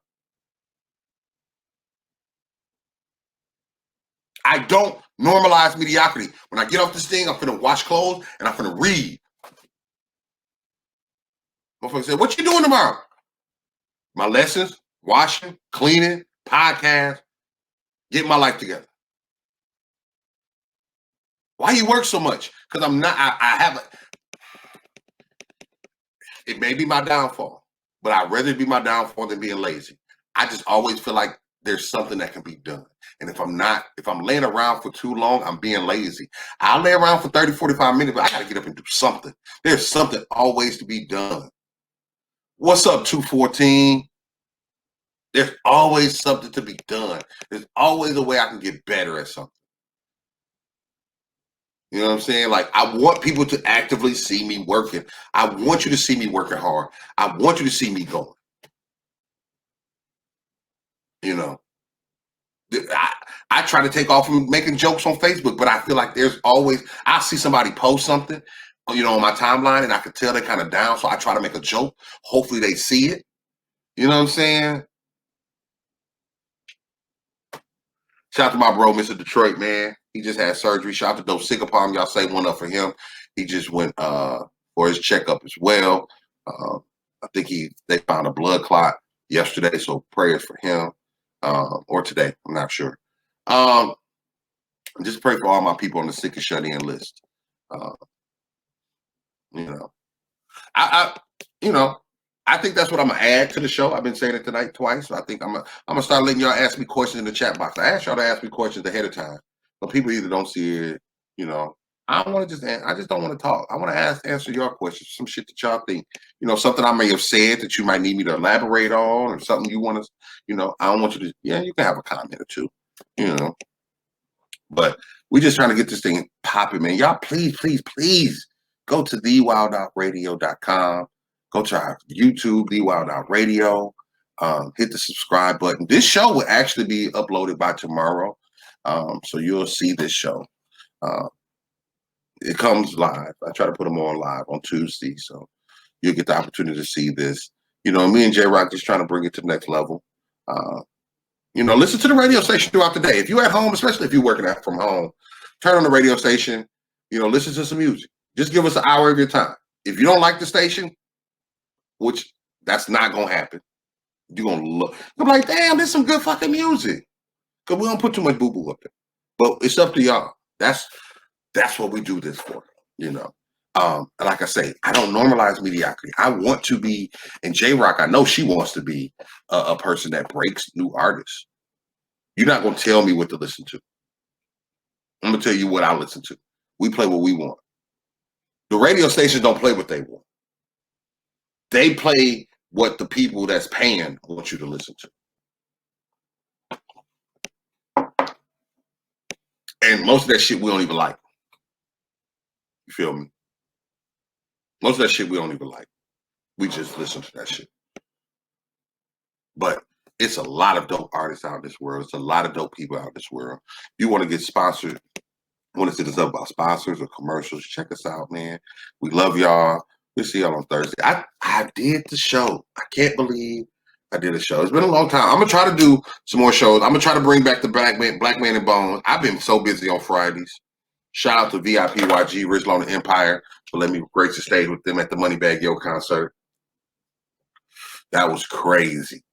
I don't normalize mediocrity. When I get off this thing, I'm finna wash clothes and I'm finna read. Motherfucker said, what you doing tomorrow? My lessons, washing, cleaning, podcast, get my life together. Why you work so much? Because I'm not, I have a, it may be my downfall, but I'd rather be my downfall than being lazy. I just always feel like there's something that can be done. And if I'm laying around for too long, I'm being lazy. I'll lay around for 30, 45 minutes, but I gotta get up and do something. There's something always to be done. What's up, 214? There's always something to be done. There's always a way I can get better at something. You know what I'm saying? Like, I want people to actively see me working. I want you to see me working hard. I want you to see me going. You know, I try to take off from making jokes on Facebook, but I feel like there's always, I see somebody post something, you know, on my timeline, and I can tell they're kind of down. So I try to make a joke. Hopefully they see it. You know what I'm saying? Shout out to my bro, Mr. Detroit, man. He just had surgery. Shout out to Dope Sickapalm. Y'all say one up for him. He just went for his checkup as well. I think they found a blood clot yesterday, so prayers for him. Or today, I'm not sure. Just pray for all my people on the sick and shut in list. You know, I think that's what I'm gonna add to the show. I've been saying it tonight twice, so I think I'm gonna start letting y'all ask me questions in the chat box. I asked y'all to ask me questions ahead of time, but people either don't see it, you know. I don't want to I just don't want to talk. I want to answer your questions, some shit that y'all think, you know, something I may have said that you might need me to elaborate on, or something you want to, you know. I don't want you to. Yeah, you can have a comment or two, you know. But we just trying to get this thing popping, man. Y'all, please go to thewildoutradio.com. Go to our YouTube, thewildout.radio. Hit the subscribe button. This show will actually be uploaded by tomorrow. So you'll see this show. It comes live. I try to put them on live on Tuesday. So you'll get the opportunity to see this. You know, me and J-Rock just trying to bring it to the next level. You know, listen to the radio station throughout the day. If you're at home, especially if you're working out from home, turn on the radio station, you know, listen to some music. Just give us an hour of your time. If you don't like the station, which that's not going to happen, you're going to look. I'm like, damn, there's some good fucking music. Because we don't put too much boo-boo up there. But it's up to y'all. That's what we do this for, you know. Like I say, I don't normalize mediocrity. I want to be, and J-Rock, I know she wants to be a person that breaks new artists. You're not going to tell me what to listen to. I'm going to tell you what I listen to. We play what we want. The radio stations don't play what they want. They play what the people that's paying want you to listen to. And most of that shit we don't even like. You feel me? Most of that shit we don't even like. We just listen to that shit. But it's a lot of dope artists out in this world. It's a lot of dope people out in this world. You want to get sponsored, want to sit us up about sponsors or commercials, check us out, man. We love y'all. We'll see y'all on Thursday. I did the show. I can't believe I did a show. It's been a long time. I'm going to try to do some more shows. I'm going to try to bring back the Black Man and Bones. I've been so busy on Fridays. Shout out to VIPYG, Rich Loan Empire, for letting me grace the stage with them at the Moneybag Yo concert. That was crazy.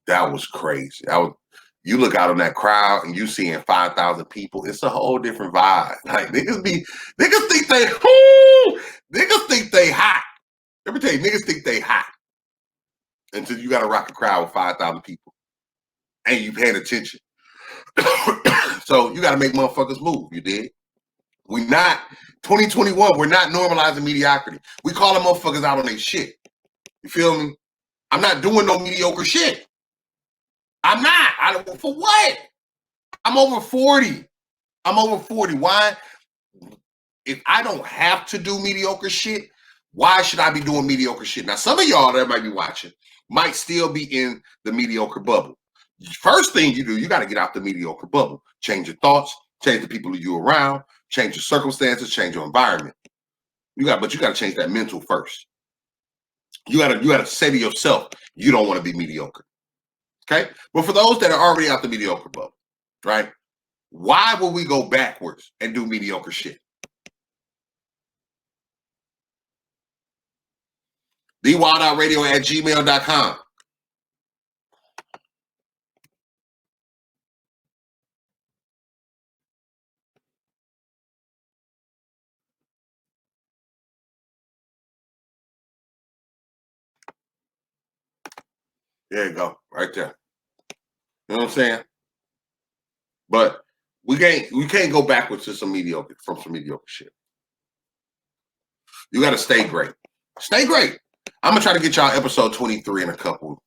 That was crazy. You look out on that crowd and you seeing 5,000 people. It's a whole different vibe. Like niggas think they hot. Let me tell you, niggas think they hot until you got to rock a crowd with 5,000 people and you paying attention. So you got to make motherfuckers move. You did. We not 2021. We're not normalizing mediocrity. We call them motherfuckers out on their shit. You feel me? I'm not doing no mediocre shit. I'm not. For what? I'm over 40. I'm over 40. Why? If I don't have to do mediocre shit, why should I be doing mediocre shit? Now, some of y'all that might be watching might still be in the mediocre bubble. First thing you do, you got to get out the mediocre bubble. Change your thoughts, change the people you're around, change your circumstances, change your environment. But you got to change that mental first. You gotta say to yourself, you don't want to be mediocre. Okay? But for those that are already out the mediocre bubble, right? Why would we go backwards and do mediocre shit? TheWildOutRadio@gmail.com. There you go, right there. You know what I'm saying? But we can't go backwards to some mediocre shit. You got to stay great. Stay great. I'm gonna try to get y'all episode 23 in a couple.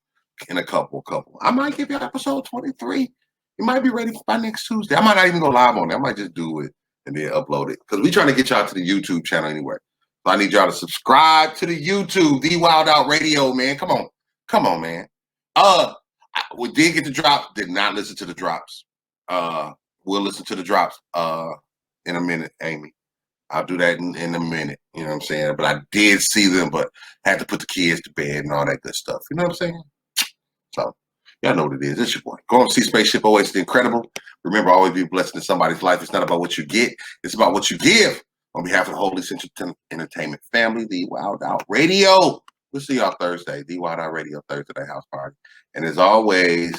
I might give y'all episode 23. You might be ready by next Tuesday. I might not even go live on it. I might just do it and then upload it because we're trying to get y'all to the YouTube channel anyway. So I need y'all to subscribe to the YouTube, The Wild Out Radio, man. Come on, man. We did get the drop. Did not listen to the drops. We'll listen to the drops in a minute, Amy. I'll do that in a minute. You know what I'm saying? But I did see them, but had to put the kids to bed and all that good stuff. You know what I'm saying? So y'all know what it is. It's your boy. Go on, see Spaceship Always the Incredible. Remember, always be blessed in somebody's life. It's not about what you get. It's about what you give. On behalf of the Holy Central Entertainment family, The Wild Out Radio. We'll see y'all Thursday. The Wild Out Radio Thursday House Party. And as always,